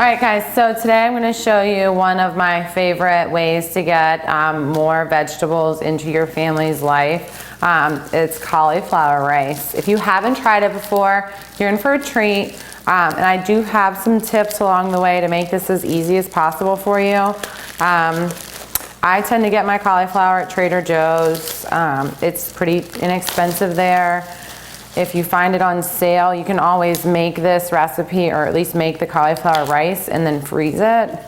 right, guys, so today I'm going to show you one of my favorite ways to get more vegetables into your family's life. It's cauliflower rice. If you haven't tried it before, you're in for a treat. And I do have some tips along the way to make this as easy as possible for you. I tend to get my cauliflower at Trader Joe's. It's pretty inexpensive there. If you find it on sale, you can always make this recipe, or at least make the cauliflower rice and then freeze it.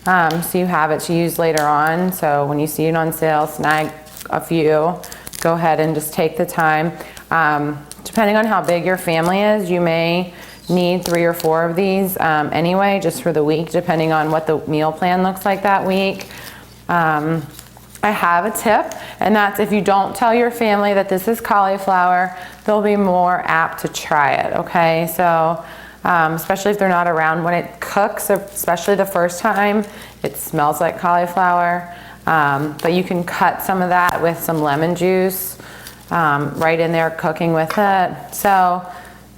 So you have it to use later on. So when you see it on sale, snag a few. Go ahead and just take the time. Depending on how big your family is, you may need 3 or 4 of these anyway, just for the week, depending on what the meal plan looks like that week. I have a tip, and that's if you don't tell your family that this is cauliflower, they'll be more apt to try it, okay? So, especially if they're not around when it cooks, especially the first time, it smells like cauliflower. But you can cut some of that with some lemon juice right in there cooking with it. So,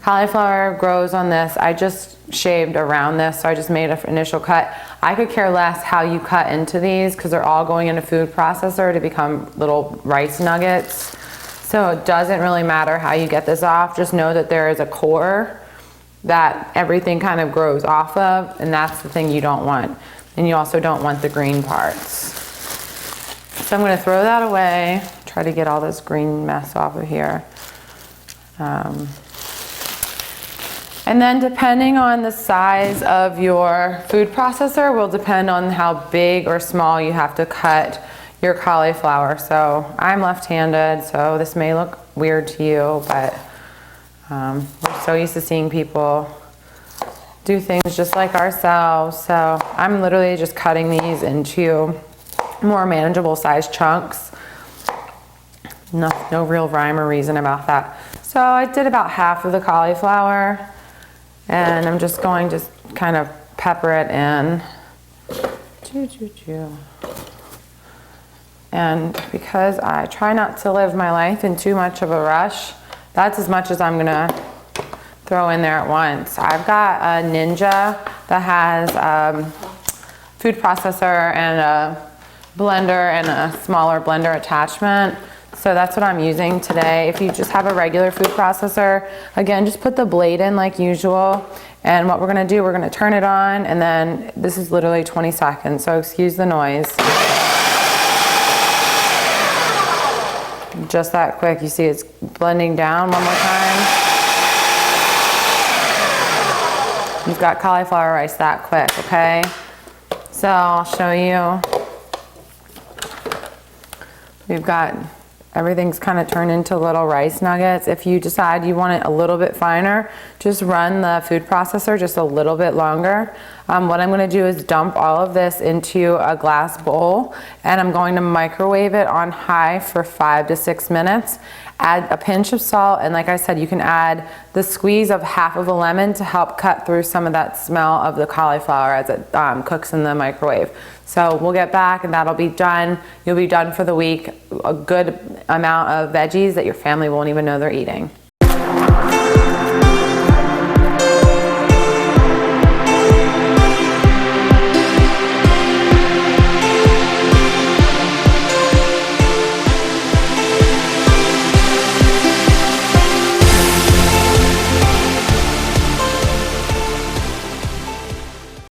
cauliflower grows on this. I just shaved around this, so I just made an initial cut. I could care less how you cut into these because they're all going in a food processor to become little rice nuggets. So it doesn't really matter how you get this off. Just know that there is a core that everything kind of grows off of, and that's the thing you don't want. And you also don't want the green parts. So I'm going to throw that away, try to get all this green mess off of here. And then depending on the size of your food processor will depend on how big or small you have to cut your cauliflower. So I'm left-handed, so this may look weird to you, but we're so used to seeing people do things just like ourselves. So I'm literally just cutting these into more manageable size chunks. No real rhyme or reason about that. So I did about half of the cauliflower. And I'm just going to kind of pepper it in. And because I try not to live my life in too much of a rush, that's as much as I'm gonna throw in there at once. I've got a Ninja that has food processor and a blender and a smaller blender attachment. So that's what I'm using today. If you just have a regular food processor, again, just put the blade in like usual. And what we're gonna do, we're gonna turn it on, and then this is literally 20 seconds, so excuse the noise. Just that quick. You see it's blending down one more time. You've got cauliflower rice that quick, okay? So I'll show you. We've got everything's kind of turned into little rice nuggets. If you decide you want it a little bit finer, just run the food processor just a little bit longer. What I'm going to do is dump all of this into a glass bowl, and I'm going to microwave it on high for 5 to 6 minutes. Add a pinch of salt, and like I said, you can add the squeeze of half of a lemon to help cut through some of that smell of the cauliflower as it cooks in the microwave. So we'll get back and that'll be done. You'll be done for the week. A good amount of veggies that your family won't even know they're eating.